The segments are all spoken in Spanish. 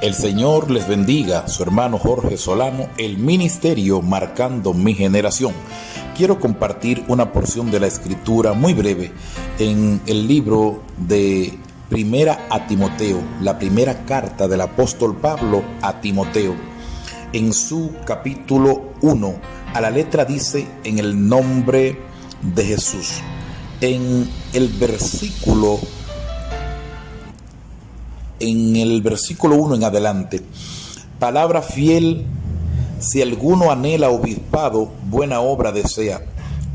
El Señor les bendiga, su hermano Jorge Solano, el ministerio marcando mi generación. Quiero compartir una porción de la Escritura muy breve en el libro de Primera a Timoteo, la primera carta del apóstol Pablo a Timoteo. En su capítulo 1, a la letra dice: en el nombre de Jesús. En el versículo 1 en adelante: palabra fiel, si alguno anhela obispado, buena obra desea,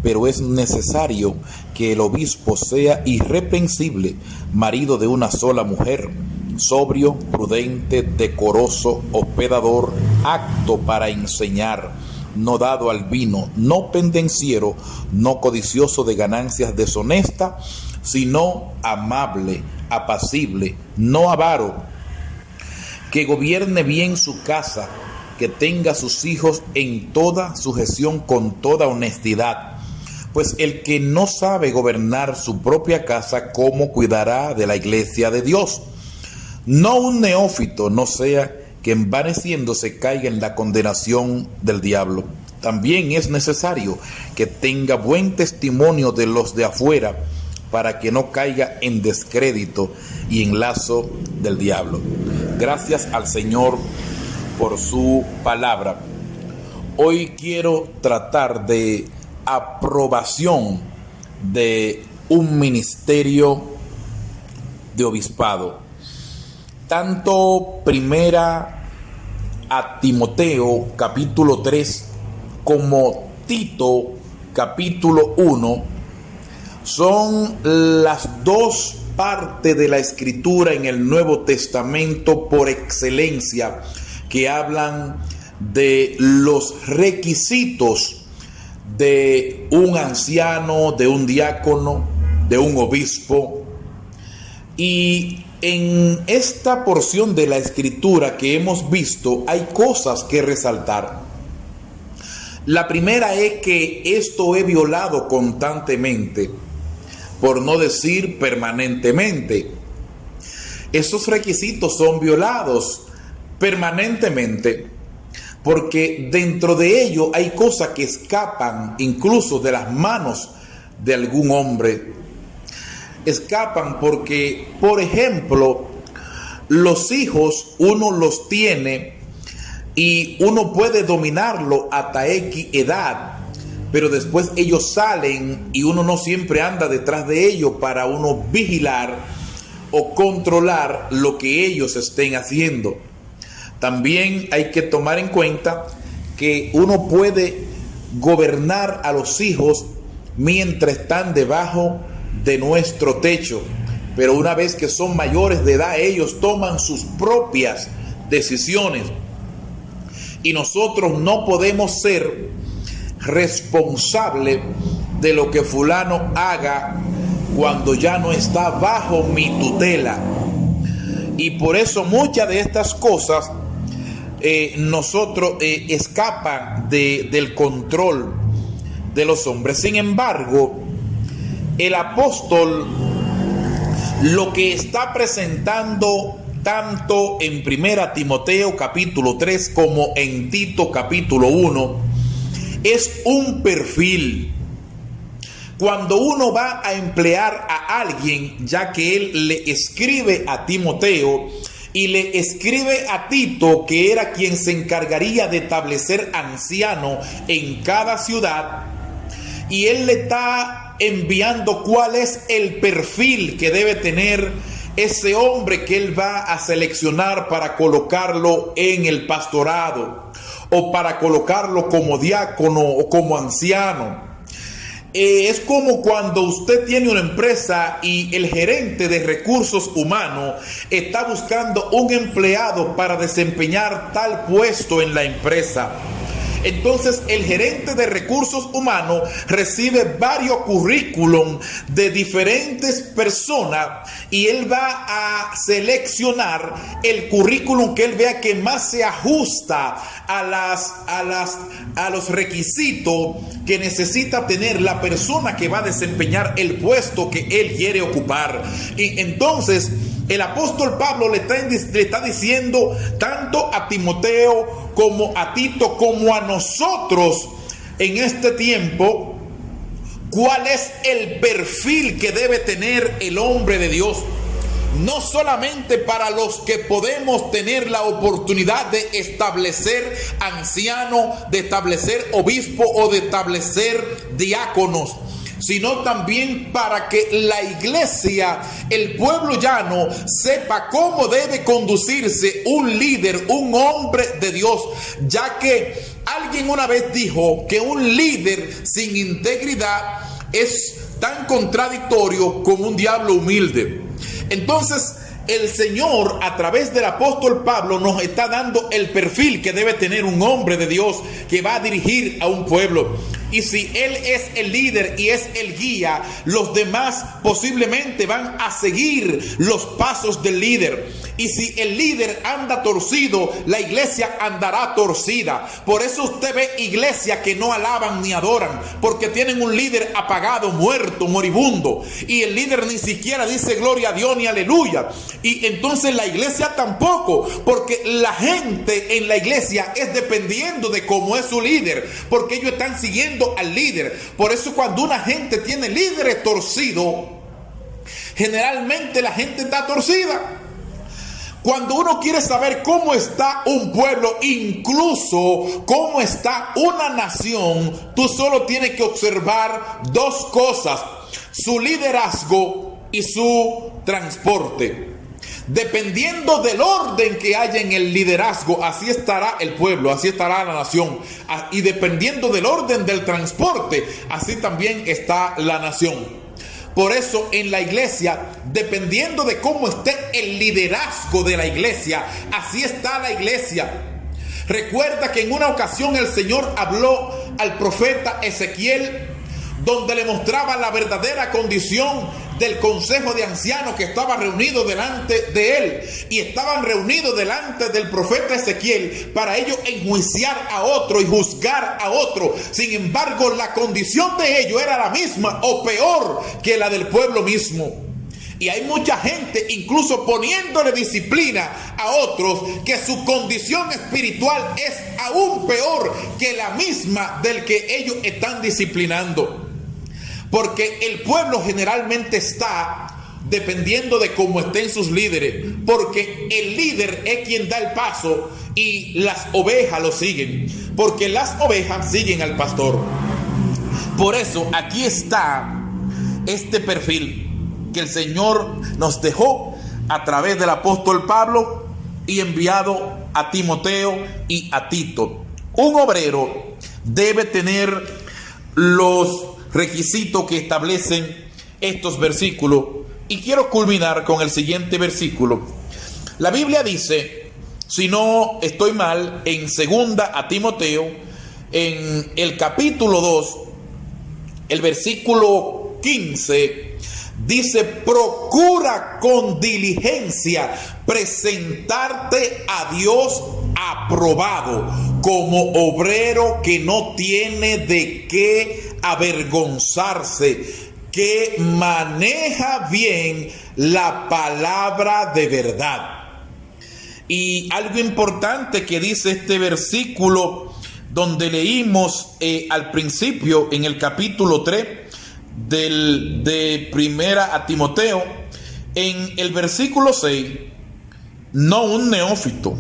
pero es necesario que el obispo sea irreprensible, marido de una sola mujer, sobrio, prudente, decoroso, hospedador, apto para enseñar, no dado al vino, no pendenciero, no codicioso de ganancias deshonestas, sino amable, apacible, no avaro, que gobierne bien su casa, que tenga a sus hijos en toda sujeción con toda honestidad. Pues el que no sabe gobernar su propia casa, ¿cómo cuidará de la iglesia de Dios? No un neófito, no sea que envaneciéndose caiga en la condenación del diablo. También es necesario que tenga buen testimonio de los de afuera, para que no caiga en descrédito y en lazo del diablo. Gracias al Señor por su palabra. Hoy quiero tratar de aprobación de un ministerio de obispado. Tanto Primera a Timoteo capítulo 3 como Tito capítulo 1 son las dos partes de la Escritura en el Nuevo Testamento por excelencia que hablan de los requisitos de un anciano, de un diácono, de un obispo. Y en esta porción de la Escritura que hemos visto hay cosas que resaltar. La primera es que esto es violado constantemente, por no decir permanentemente. Esos requisitos son violados permanentemente porque dentro de ello hay cosas que escapan incluso de las manos de algún hombre. Escapan porque, por ejemplo, los hijos uno los tiene y uno puede dominarlo hasta X edad, pero después ellos salen y uno no siempre anda detrás de ellos para uno vigilar o controlar lo que ellos estén haciendo. También hay que tomar en cuenta que uno puede gobernar a los hijos mientras están debajo de nuestro techo, pero una vez que son mayores de edad, ellos toman sus propias decisiones. Y nosotros no podemos ser responsables de lo que fulano haga cuando ya no está bajo mi tutela. Y por eso muchas de estas cosas nosotros escapan del control de los hombres. Sin embargo, el apóstol lo que está presentando tanto en Primera Timoteo capítulo 3 como en Tito capítulo 1 es un perfil. Cuando uno va a emplear a alguien, ya que él le escribe a Timoteo y le escribe a Tito, que era quien se encargaría de establecer anciano en cada ciudad, y él le está enviando cuál es el perfil que debe tener ese hombre que él va a seleccionar para colocarlo en el pastorado o para colocarlo como diácono o como anciano. Es como cuando usted tiene una empresa y el gerente de recursos humanos está buscando un empleado para desempeñar tal puesto en la empresa. Entonces el gerente de recursos humanos recibe varios currículum de diferentes personas y él va a seleccionar el currículum que él vea que más se ajusta a los requisitos que necesita tener la persona que va a desempeñar el puesto que él quiere ocupar. Y entonces el apóstol Pablo le está diciendo tanto a Timoteo como a Tito como a nosotros en este tiempo, cuál es el perfil que debe tener el hombre de Dios. No solamente para los que podemos tener la oportunidad de establecer anciano, de establecer obispo o de establecer diáconos, sino también para que la iglesia, el pueblo llano, sepa cómo debe conducirse un líder, un hombre de Dios, ya que alguien una vez dijo que un líder sin integridad es tan contradictorio como un diablo humilde. Entonces, el Señor, a través del apóstol Pablo, nos está dando el perfil que debe tener un hombre de Dios que va a dirigir a un pueblo. Y si él es el líder y es el guía, los demás posiblemente van a seguir los pasos del líder. Y si el líder anda torcido, la iglesia andará torcida. Por eso usted ve iglesias que no alaban ni adoran, porque tienen un líder apagado, muerto, moribundo. Y el líder ni siquiera dice gloria a Dios ni aleluya. Y entonces la iglesia tampoco, porque la gente en la iglesia es dependiendo de cómo es su líder, porque ellos están siguiendo al líder. Por eso cuando una gente tiene líderes torcidos, generalmente la gente está torcida. Cuando uno quiere saber cómo está un pueblo, incluso cómo está una nación, tú solo tienes que observar dos cosas: su liderazgo y su transporte. Dependiendo del orden que haya en el liderazgo, así estará el pueblo, así estará la nación. Y dependiendo del orden del transporte, así también está la nación. Por eso en la iglesia, dependiendo de cómo esté el liderazgo de la iglesia, así está la iglesia. Recuerda que en una ocasión el Señor habló al profeta Ezequiel, donde le mostraba la verdadera condición del consejo de ancianos que estaba reunido delante de él, y estaban reunidos delante del profeta Ezequiel para ellos enjuiciar a otro y juzgar a otro. Sin embargo, la condición de ellos era la misma o peor que la del pueblo mismo. Y hay mucha gente incluso poniéndole disciplina a otros, que su condición espiritual es aún peor que la misma del que ellos están disciplinando. Porque el pueblo generalmente está dependiendo de cómo estén sus líderes, porque el líder es quien da el paso y las ovejas lo siguen, porque las ovejas siguen al pastor. Por eso aquí está este perfil que el Señor nos dejó a través del apóstol Pablo y enviado a Timoteo y a Tito. Un obrero debe tener los requisitos que establecen estos versículos, y quiero culminar con el siguiente versículo. La Biblia dice, si no estoy mal, en 2 a Timoteo, en el capítulo 2, el versículo 15, dice: procura con diligencia presentarte a Dios aprobado, como obrero que no tiene de qué avergonzarse, que maneja bien la palabra de verdad. Y algo importante que dice este versículo, donde leímos al principio en el capítulo 3 de 1 a Timoteo, en el versículo 6, no un neófito.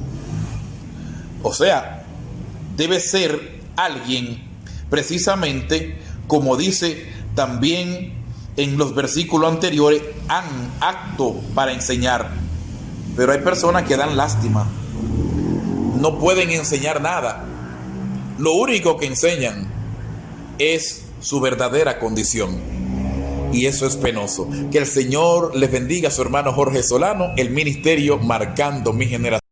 O sea, debe ser alguien precisamente, como dice también en los versículos anteriores, apto para enseñar. Pero hay personas que dan lástima, no pueden enseñar nada. Lo único que enseñan es su verdadera condición, y eso es penoso. Que el Señor les bendiga. Su hermano Jorge Solano, el ministerio Marcando Mi Generación.